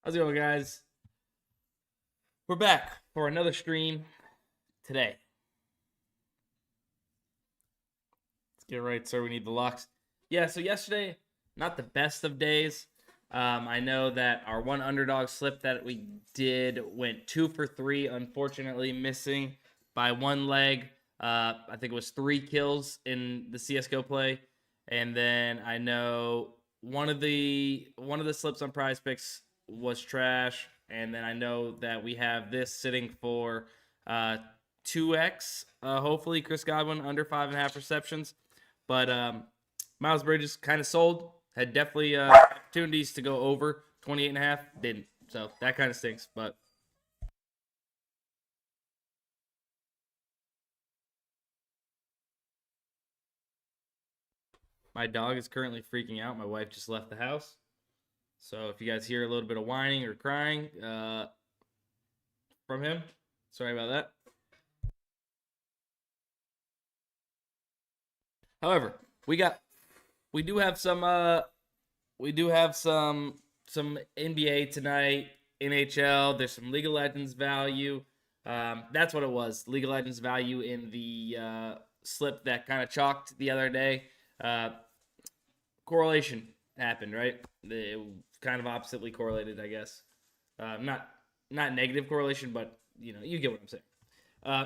How's it going, guys? We're back for another stream today. Let's get right, sir. We need the locks. Yeah, so yesterday, not the best of days. I know that our one underdog slip that we did went 2 for 3, unfortunately missing by one leg. I think it was 3 kills in the CSGO play. And then I know one of the slips on PrizePicks was trash. And then I know that we have this sitting for 2x. Hopefully, Chris Godwin under 5.5 receptions. But Miles Bridges kind of sold. Had definitely opportunities to go over 28.5. Didn't. So that kind of stinks. But my dog is currently freaking out. My wife just left the house. So if you guys hear a little bit of whining or crying from him, sorry about that. However, we do have some NBA tonight, NHL. There's some League of Legends value. That's what it was. League of Legends value in the slip that kind of chalked the other day. Correlation happened, right? It kind of oppositely correlated, I guess. Not negative correlation, but you get what I'm saying.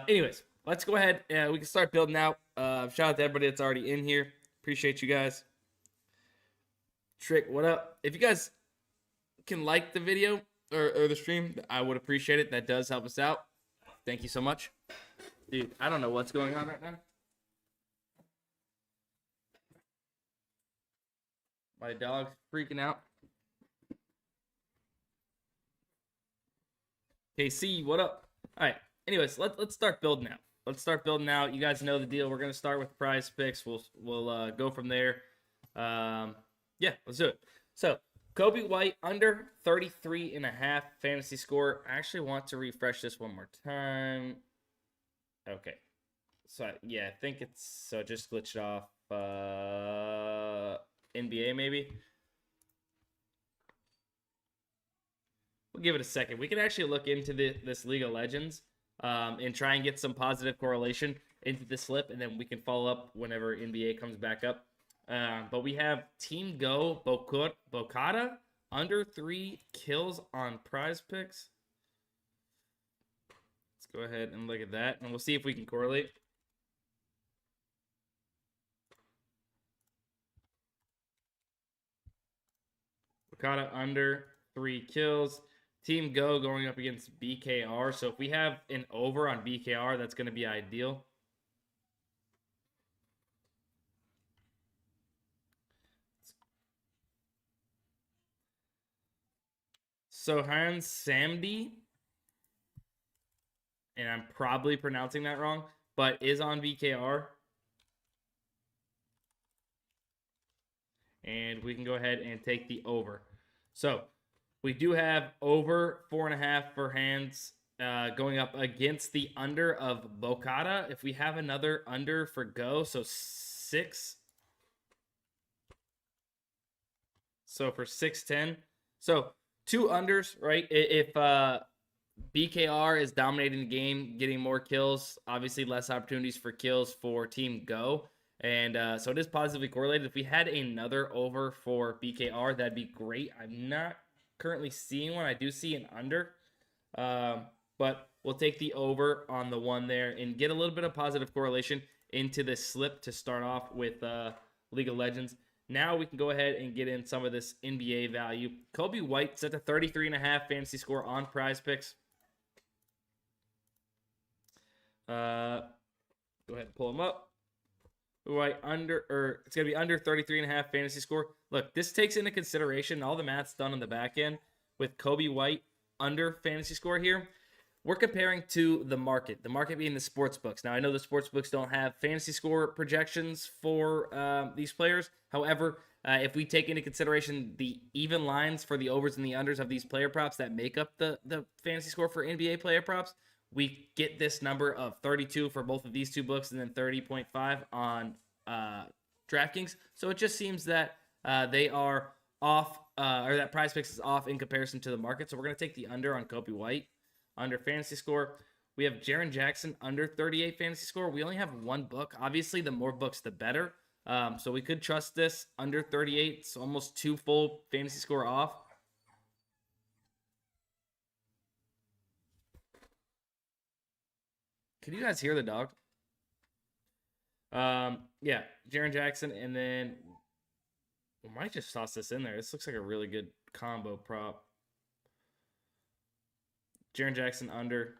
Anyways, let's go ahead. We can start building out. Shout out to everybody that's already in here. Appreciate you guys. Trick, what up? If you guys can like the video or the stream, I would appreciate it. That does help us out. Thank you so much. Dude, I don't know what's going on right now. My dog's freaking out. KC, what up? All right. Anyways, let's start building out. You guys know the deal. We're gonna start with PrizePicks. We'll go from there. Yeah, let's do it. So Kobe White under 33.5 fantasy score. I actually want to refresh this one more time. Okay. So yeah, I think it just glitched off. NBA maybe. We'll give it a second. We can actually look into this League of Legends and try and get some positive correlation into the slip, and then we can follow up whenever NBA comes back up. But we have Team Go Bocata under 3 kills on PrizePicks. Let's go ahead and look at that, and we'll see if we can correlate. Bocata under 3 kills. Team Go going up against BKR. So if we have an over on BKR, that's going to be ideal. Sohan Samdi, and I'm probably pronouncing that wrong, but is on BKR. And we can go ahead and take the over. So we do have over 4.5 for hands going up against the under of Bocata. If we have another under for Go, so 6. So for 6-10. So 2 unders, right? If BKR is dominating the game, getting more kills, obviously less opportunities for kills for Team Go. And so it is positively correlated. If we had another over for BKR, that'd be great. I'm not currently seeing one. I do see an under. But we'll take the over on the one there and get a little bit of positive correlation into this slip to start off with League of Legends. Now we can go ahead and get in some of this NBA value. Kobe White set to 33.5 fantasy score on PrizePicks. Go ahead and pull him up. Right it's gonna be under 33.5 fantasy score. Look, this takes into consideration all the math's done on the back end with Kobe White under fantasy score here. We're comparing to the market being the sportsbooks. Now I know the sportsbooks don't have fantasy score projections for these players. However, if we take into consideration the even lines for the overs and the unders of these player props that make up the fantasy score for NBA player props, we get this number of 32 for both of these two books and then 30.5 on DraftKings. So it just seems that they are off or that PrizePicks is off in comparison to the market. So we're going to take the under on Kobe White. Under fantasy score, we have Jaren Jackson under 38 fantasy score. We only have one book. Obviously, the more books, the better. So we could trust this under 38. It's almost 2 full fantasy score off. Can you guys hear the dog? Yeah, Jaren Jackson, and then we might just toss this in there. This looks like a really good combo prop. Jaren Jackson under.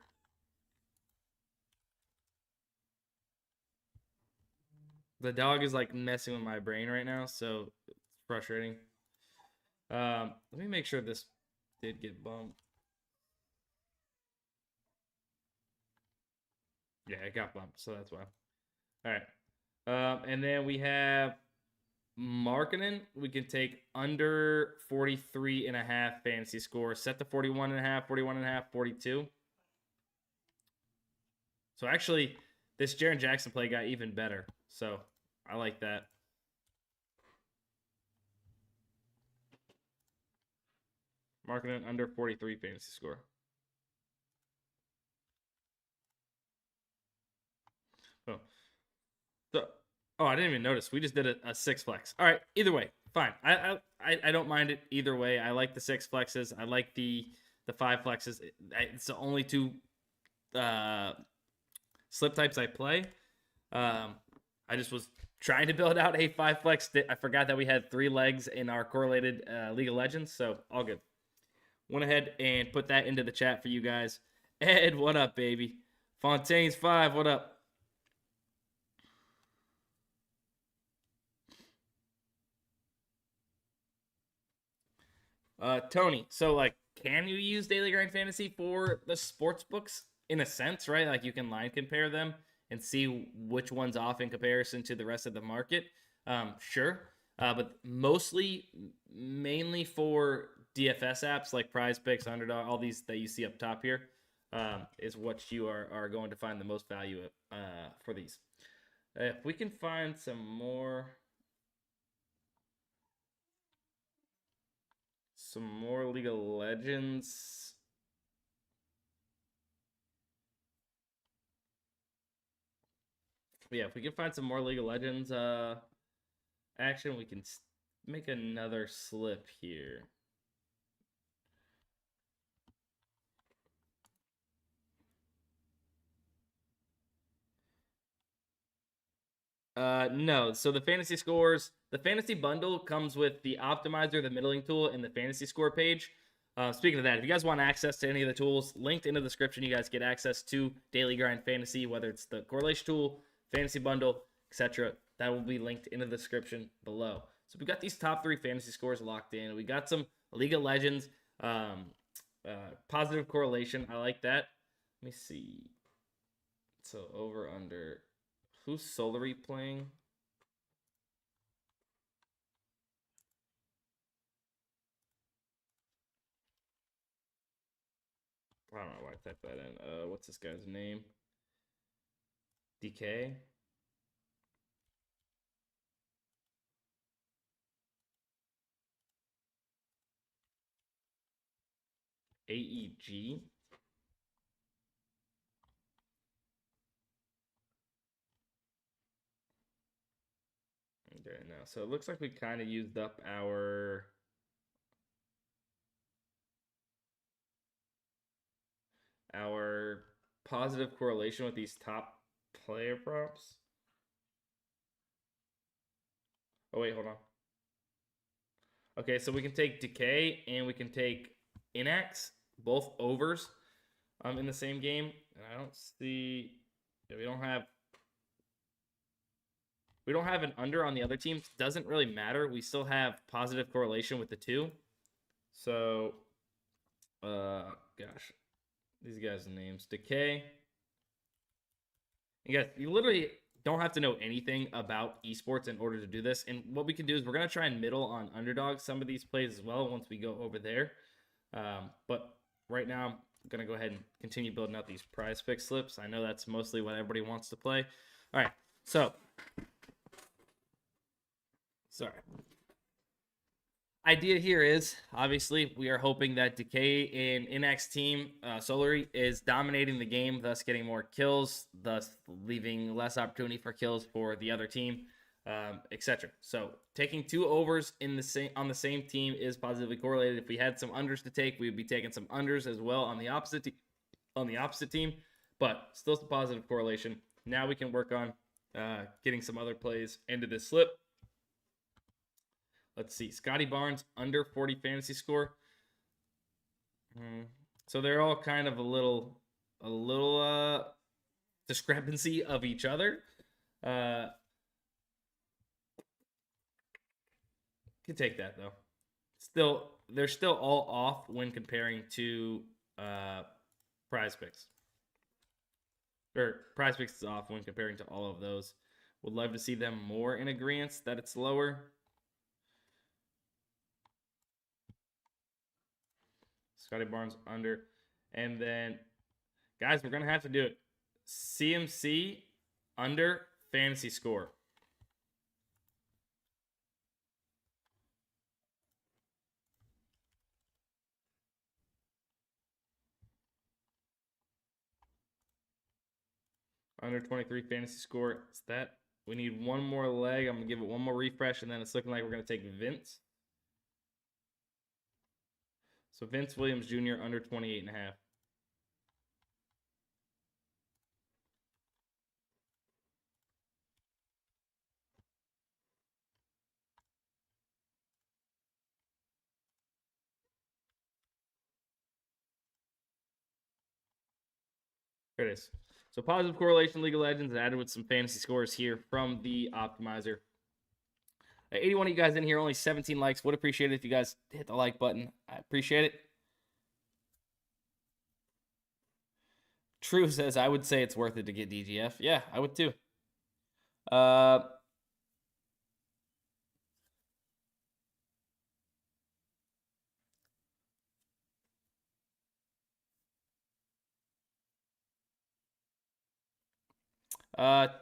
The dog is like messing with my brain right now, so it's frustrating. Let me make sure this did get bumped. Yeah, it got bumped, so that's why. All right. And then we have Markkinen. We can take under 43.5 fantasy score, set to 41.5, 41.5, 42. So actually, this Jaren Jackson play got even better. So I like that. Markkinen under 43 fantasy score. Oh, I didn't even notice. We just did a 6 flex. All right, either way, fine. I don't mind it either way. I like the 6 flexes. I like the 5 flexes. It's the only 2 slip types I play. I just was trying to build out a 5 flex. I forgot that we had 3 legs in our correlated League of Legends, so all good. Went ahead and put that into the chat for you guys. Ed, what up, baby? Fontaine's 5, what up? Tony, so like, can you use Daily Grind Fantasy for the sports books in a sense, right? Like you can line compare them and see which one's off in comparison to the rest of the market. Sure. But mainly for DFS apps like PrizePicks, Underdog, all these that you see up top here, is what you are going to find the most value for these. If we can find some more League of Legends. Yeah, if we can find some more League of Legends action, we can make another slip here. No. So the fantasy scores, the fantasy bundle comes with the optimizer, the middling tool, and the fantasy score page. Speaking of that, if you guys want access to any of the tools, linked in the description, you guys get access to Daily Grind Fantasy, whether it's the correlation tool, fantasy bundle, etc. That will be linked in the description below. So we got these top 3 fantasy scores locked in. We got some League of Legends, positive correlation. I like that. Let me see. So over under. Who's Solary playing? I don't know why I typed that in. What's this guy's name? DK? AEG? Okay, now, so it looks like we kind of used up our positive correlation with these top player props. Oh, wait, hold on. Okay, so we can take Decay and we can take Inax, both overs in the same game. And I don't see... Yeah, we don't have an under on the other team. Doesn't really matter. We still have positive correlation with the 2. So, gosh. These guys' names. Decay. You guys, you literally don't have to know anything about esports in order to do this. And what we can do is we're going to try and middle on Underdog some of these plays as well once we go over there. But right now, I'm going to go ahead and continue building out these PrizePicks slips. I know that's mostly what everybody wants to play. All right, so... Sorry. idea here is obviously we are hoping that Decay in Inax team Solary is dominating the game, thus getting more kills, thus leaving less opportunity for kills for the other team, etc. So taking 2 overs in the same on the same team is positively correlated. If we had some unders to take, we would be taking some unders as well on the opposite team, but still some positive correlation. Now we can work on getting some other plays into this slip. Let's see. Scotty Barnes, under 40 fantasy score. So they're all kind of a little discrepancy of each other. Can take that though. They're still all off when comparing to PrizePicks. Or PrizePicks is off when comparing to all of those. Would love to see them more in agreement that it's lower. Scotty Barnes under. And then, guys, we're going to have to do it. CMC under fantasy score. Under 23 fantasy score. Is that? We need one more leg. I'm going to give it one more refresh, and then it's looking like we're going to take Vince. So Vince Williams Jr. under 28.5. There it is. So positive correlation League of Legends added with some fantasy scores here from the Optimizer. 81 of you guys in here, only 17 likes. Would appreciate it if you guys hit the like button. I appreciate it. True says, I would say it's worth it to get DGF. Yeah, I would too.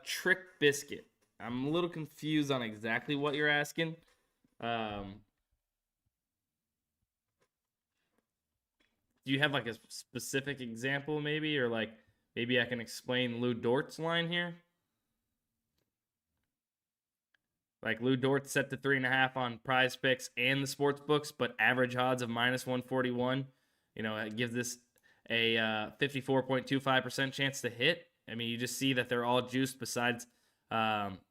Trick Biscuit. I'm a little confused on exactly what you're asking. Do you have like a specific example maybe? Or like maybe I can explain Lou Dort's line here? Like Lou Dort set to 3.5 on PrizePicks and the sports books, but average odds of -141. You know, it gives this a 54.25% chance to hit. I mean, you just see that they're all juiced besides,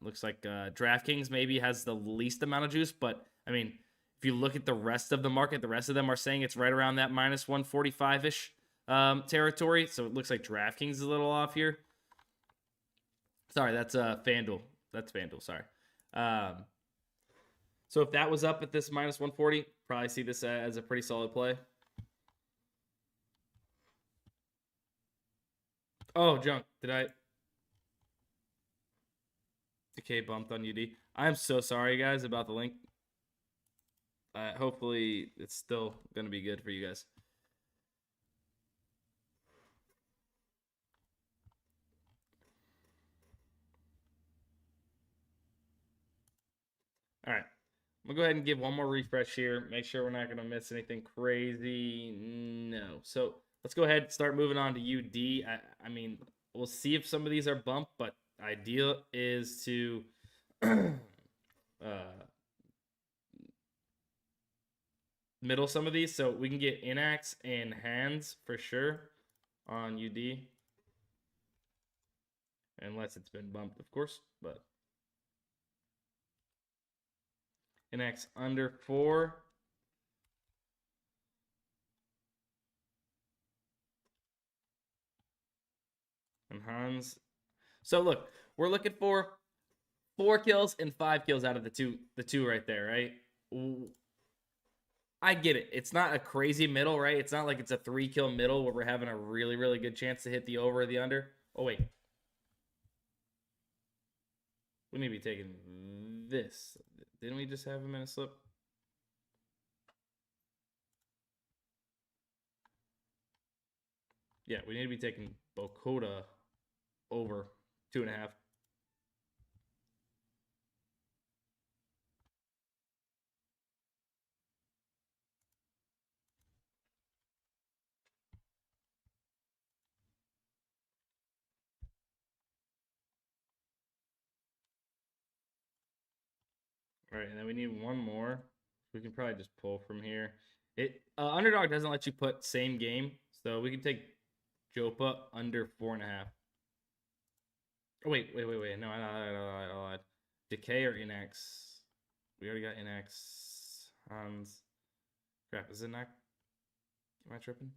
looks like DraftKings maybe has the least amount of juice. But, I mean, if you look at the rest of the market, the rest of them are saying it's right around that -145-ish territory. So it looks like DraftKings is a little off here. Sorry, that's FanDuel. That's FanDuel, sorry. So if that was up at this -140, probably see this as a pretty solid play. Oh, junk. Did I? Decay bumped on UD. I'm so sorry, guys, about the link. Hopefully, it's still going to be good for you guys. All right. I'm going to go ahead and give one more refresh here. Make sure we're not going to miss anything crazy. No. So let's go ahead and start moving on to UD. I mean, we'll see if some of these are bumped, but ideal is to middle some of these so we can get Inax and hands for sure on UD. Unless it's been bumped, of course, but Inax under 4. And Hans. So look, we're looking for 4 kills and 5 kills out of the two right there, right? I get it. It's not a crazy middle, right? It's not like it's a 3-kill middle where we're having a really, really good chance to hit the over or the under. Oh, wait. We need to be taking this. Didn't we just have him in a slip? Yeah, we need to be taking Bokota over 2.5. All right, and then we need one more. We can probably just pull from here. Underdog doesn't let you put same game, so we can take Jopa under 4.5. Oh, wait. No, I lied. Decay or Inex? We already got Inex. Hans. Crap, is it not? Am I tripping?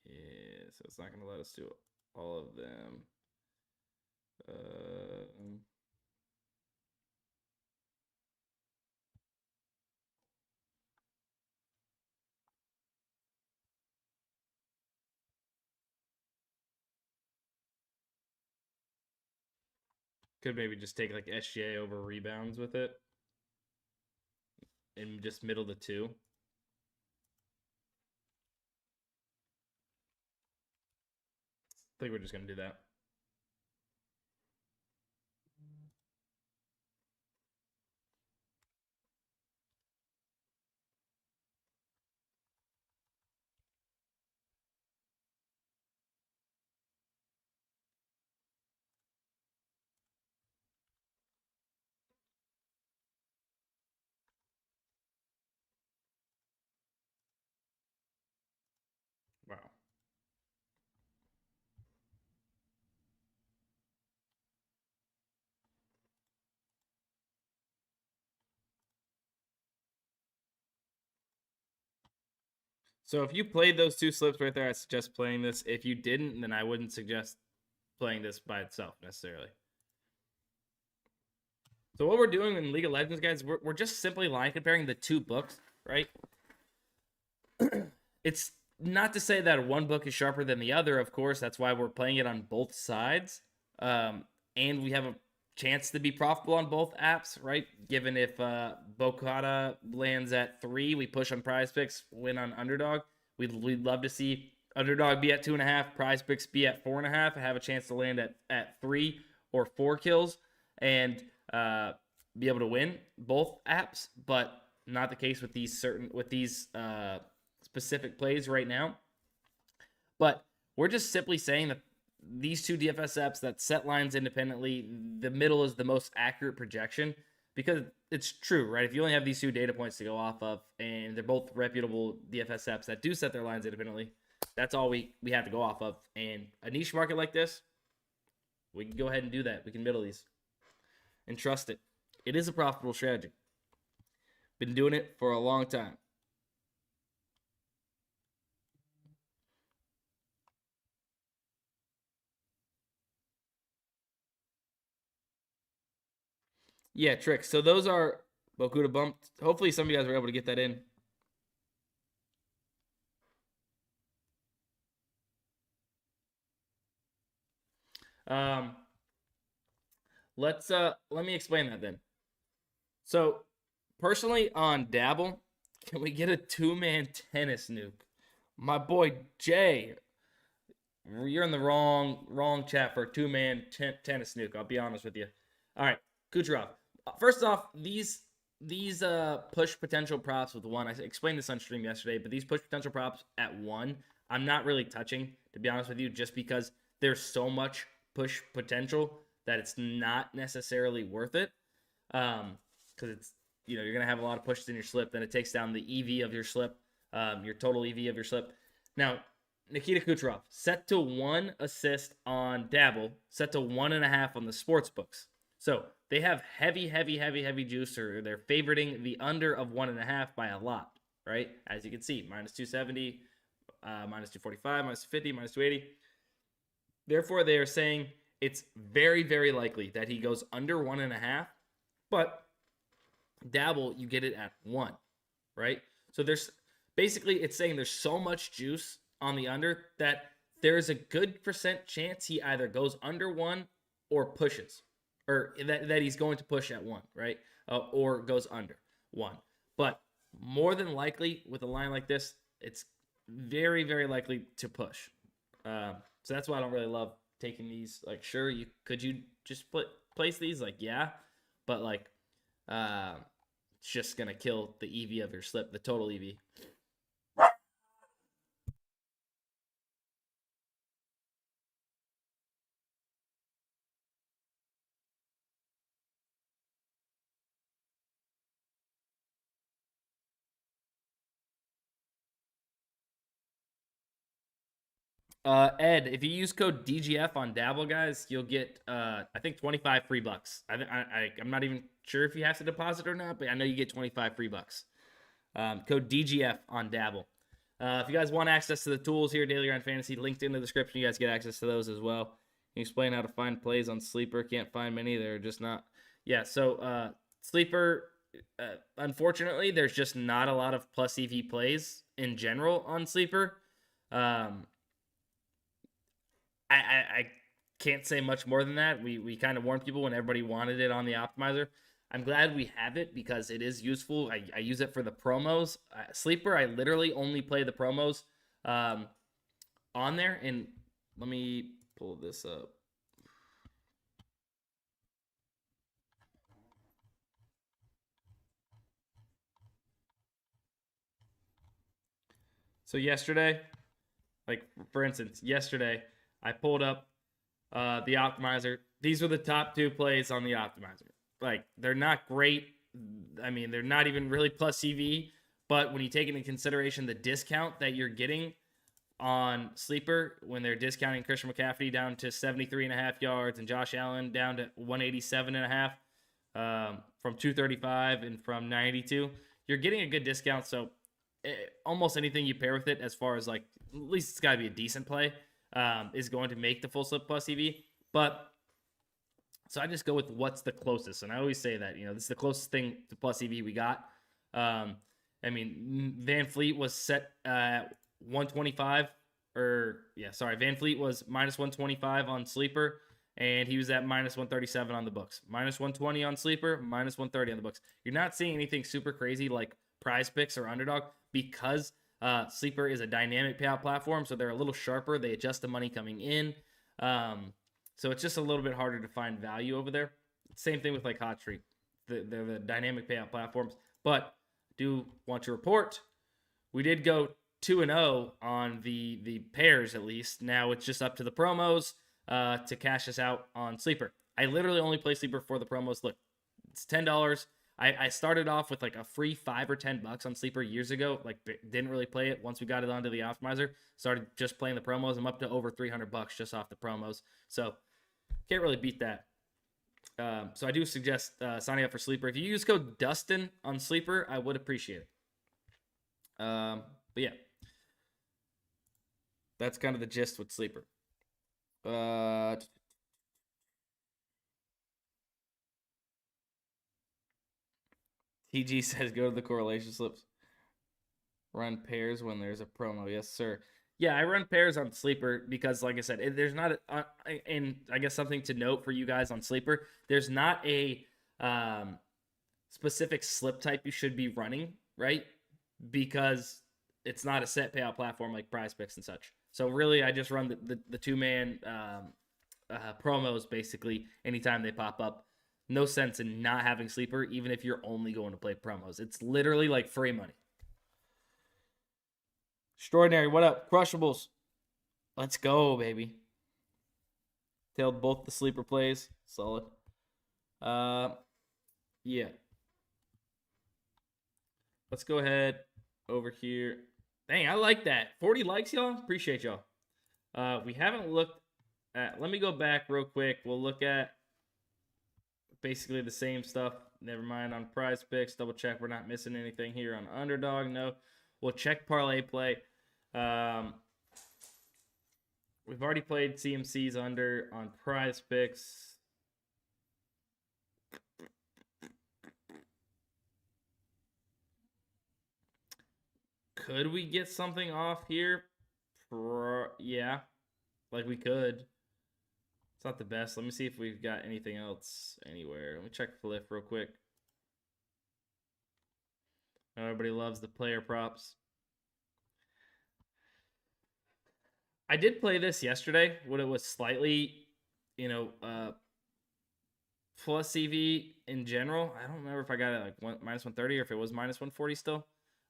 Yeah, so it's not going to let us do all of them. Could maybe just take like SGA over rebounds with it. And just middle the two. I think we're just going to do that. Wow. So if you played those two slips right there, I suggest playing this. If you didn't, then I wouldn't suggest playing this by itself necessarily. So what we're doing in League of Legends, guys, we're just simply line comparing the two books, right? It's not to say that one book is sharper than the other, of course. That's why we're playing it on both sides. And we have a chance to be profitable on both apps, right? Given if Bocata lands at 3, we push on PrizePicks, win on Underdog. We'd love to see Underdog be at 2.5, PrizePicks be at 4.5, and have a chance to land at 3 or 4 kills and be able to win both apps, but not the case with these specific plays right now. But we're just simply saying that these two DFS apps that set lines independently, the middle is the most accurate projection because it's true, right? If you only have these two data points to go off of and they're both reputable DFS apps that do set their lines independently, that's all we have to go off of. And a niche market like this, we can go ahead and do that. We can middle these and trust it. It is a profitable strategy. Been doing it for a long time. Yeah, tricks. So those are Bokuda bumped. Hopefully some of you guys were able to get that in. Let me explain that then. So personally on Dabble, can we get a 2-man tennis nuke? My boy Jay, you're in the wrong chat for a 2-man tennis nuke. I'll be honest with you. All right, Kucherov. First off, these push potential props with 1. I explained this on stream yesterday, but these push potential props at 1, I'm not really touching, to be honest with you, just because there's so much push potential that it's not necessarily worth it. Because it's, you're gonna have a lot of pushes in your slip. Then it takes down the EV of your slip, your total EV of your slip. Now, Nikita Kucherov set to 1 assist on Dabble, set to 1.5 on the sportsbooks. So they have heavy juice, or they're favoriting the under of 1.5 by a lot, right? As you can see, minus 270, minus 245, minus 50, minus 280. Therefore, they are saying it's very likely that he goes under 1.5, but Dabble, you get it at 1, right? So there's basically, it's saying there's so much juice on the under that there's a good % chance he either goes under 1 or pushes, or that he's going to push at 1, right? Or goes under 1. But more than likely, with a line like this, it's very likely to push. So that's why I don't really love taking these. Like, sure, could you just place these? Like, yeah, but like, it's just gonna kill the EV of your slip, the total EV. Ed, if you use code DGF on Dabble, guys, you'll get I think 25 free bucks. I'm not even sure if you have to deposit or not, but I know you get 25 free bucks. Code DGF on Dabble. If you guys want access to the tools here, Daily Grind Fantasy, linked in the description. You guys get access to those as well. Can you explain how to find plays on Sleeper? Can't find many. They're just not. Yeah, so Sleeper, unfortunately, there's just not a lot of plus EV plays in general on Sleeper. I can't say much more than that. We kind of warned people when everybody wanted it on the optimizer. I'm glad we have it because it is useful. I use it for the promos. Sleeper, I literally only play the promos on there. And let me pull this up. So yesterday, like for instance, yesterday I pulled up the optimizer. These are the top 2 plays on the optimizer. Like, they're not great. I mean, they're not even really plus EV, but when you take into consideration the discount that you're getting on Sleeper, when they're discounting Christian McCaffrey down to 73.5 yards and Josh Allen down to 187.5 from 235 and from 92, you're getting a good discount. So almost anything you pair with it, as far as like, at least it's got to be a decent play, is going to make the full slip plus EV. But so I just go with what's the closest. And I always say that, this is the closest thing to plus EV we got. I mean, Van Fleet was set at 125 Van Fleet was minus 125 on Sleeper, and he was at minus 137 on the books. Minus 120 on Sleeper, minus 130 on the books. You're not seeing anything super crazy like PrizePicks or Underdog because Sleeper is a dynamic payout platform, so they're a little sharper. They adjust the money coming in. So it's just a little bit harder to find value over there. Same thing with like Hot Streak. They're the dynamic payout platforms. But do want to report, we did go 2-0 on the pairs at least. Now it's just up to the promos to cash us out on Sleeper. I literally only play Sleeper for the promos. Look, it's $10. I started off with like a free $5 or $10 on Sleeper years ago. Like, didn't really play it. Once we got it onto the optimizer, started just playing the promos. I'm up to over $300 just off the promos. So can't really beat that. So I do suggest signing up for Sleeper. If you use code DUSTIN on Sleeper, I would appreciate it. But yeah, that's kind of the gist with Sleeper. TG says go to the correlation slips. Run pairs when there's a promo. Yes, sir. Yeah, I run pairs on Sleeper because, like I said, there's not and I guess something to note for you guys on Sleeper, there's not a specific slip type you should be running, right? Because it's not a set payout platform like PrizePicks and such. So really, I just run the 2-man promos basically anytime they pop up. No sense in not having Sleeper, even if you're only going to play promos. It's literally like free money. Extraordinary. What up? Crushables. Let's go, baby. Tailed both the Sleeper plays. Solid. Yeah. Let's go ahead over here. Dang, I like that. 40 likes, y'all. Appreciate y'all. We haven't looked at... Let me go back real quick. We'll look at basically the same stuff. Never mind on PrizePicks. Double check we're not missing anything here on Underdog. No. We'll check ParlayPlay. We've already played CMC's under on PrizePicks. Could we get something off here? Yeah, like we could. It's not the best. Let me see if we've got anything else anywhere. Let me check Fliff real quick. Everybody loves the player props. I did play this yesterday when it was slightly, plus CV in general. I don't remember if I got it like minus 130 or if it was minus 140 still.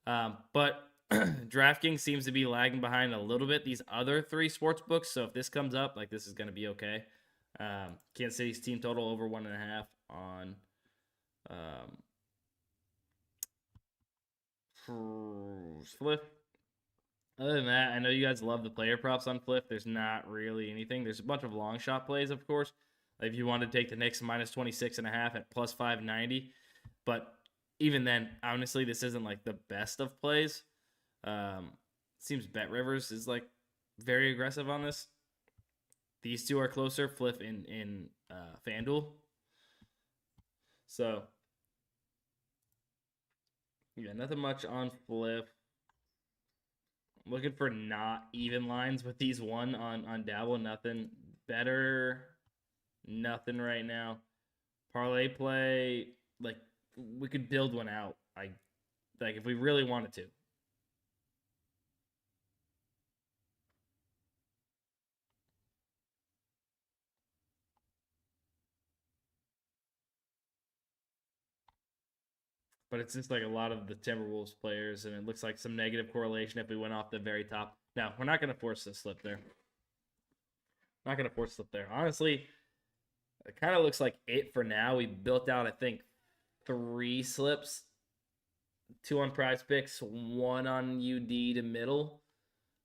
But DraftKings seems to be lagging behind a little bit these other 3 sports books. So if this comes up, like, this is going to be okay. Kansas City's team total over 1.5 on Fliff. Other than that, I know you guys love the player props on Fliff. There's not really anything. There's a bunch of long shot plays, of course. Like if you want to take the Knicks minus 26.5 at plus 590. But even then, honestly, this isn't like the best of plays. Seems Bet Rivers is like very aggressive on this. These two are closer, Fliff in FanDuel. So, yeah, nothing much on Fliff. Looking for not even lines with these one on Dabble. Nothing better. Nothing right now. ParlayPlay, like we could build one out. Like if we really wanted to. But it's just like a lot of the Timberwolves players, and it looks like some negative correlation if we went off the very top. Now, we're not going to force this slip there. Not going to force slip there. Honestly, it kind of looks like it for now. We built out, I think, 3 slips. 2 on PrizePicks, 1 on UD to middle.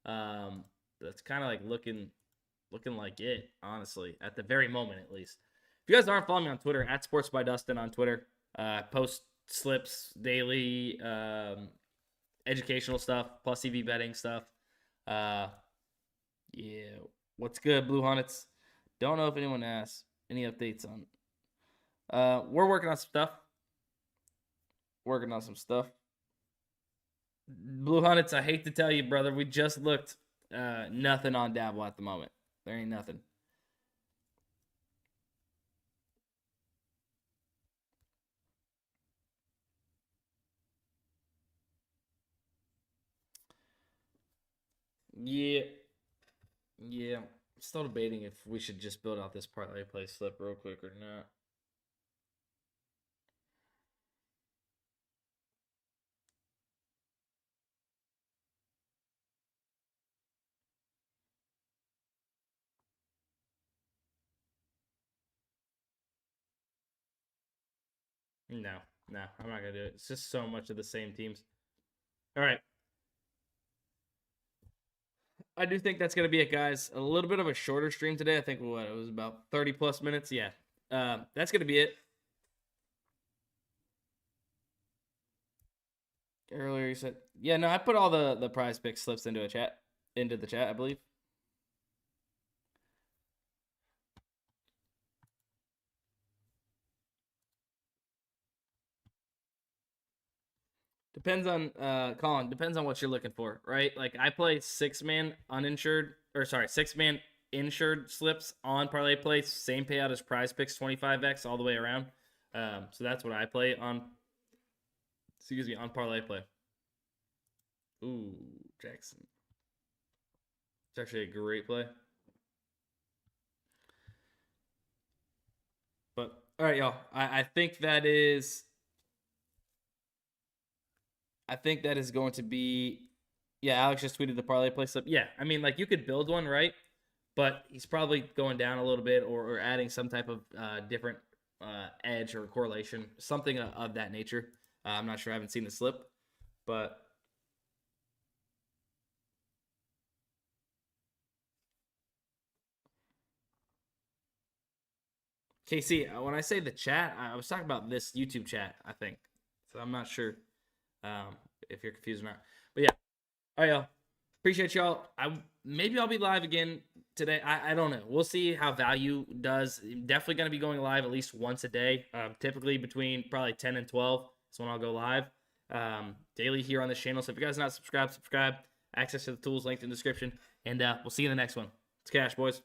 That's kind of like looking like it, honestly, at the very moment at least. If you guys aren't following me on Twitter, at sportsbooks on Twitter, post slips daily, educational stuff, plus EV betting stuff. Yeah, what's good, Blue Hornets? Don't know if anyone asked any updates on. We're working on some stuff. Blue Hornets, I hate to tell you, brother, we just looked. Nothing on Dabble at the moment. There ain't nothing. Yeah. I'm still debating if we should just build out this ParlayPlay slip real quick or not. No, I'm not gonna do it. It's just so much of the same teams. All right. I do think that's gonna be it, guys. A little bit of a shorter stream today. I think it was about 30 plus minutes. Yeah. That's gonna be it. Earlier you said, yeah, no, I put all the PrizePicks slips into the chat, I believe. Depends on Colin. Depends on what you're looking for, right? Like I play 6-man insured slips on ParlayPlay. Same payout as PrizePicks 25x all the way around. So that's what I play on. Excuse me, on ParlayPlay. Ooh, Jackson. It's actually a great play. But all right, y'all. I think that is going to be. Yeah, Alex just tweeted the ParlayPlay slip. Yeah, I mean, like you could build one, right? But he's probably going down a little bit or adding some type of different edge or correlation, something of that nature. I'm not sure. I haven't seen the slip, but KC, when I say the chat, I was talking about this YouTube chat, I think. So I'm not sure if you're confused or not. But yeah. All right, y'all. Appreciate y'all. Maybe I'll be live again today. I don't know. We'll see how value does. Definitely going to be going live at least once a day. Typically between probably 10 and 12 is when I'll go live daily here on this channel. So if you guys are not subscribed, subscribe. Access to the tools linked in the description. And we'll see you in the next one. It's Cash, boys.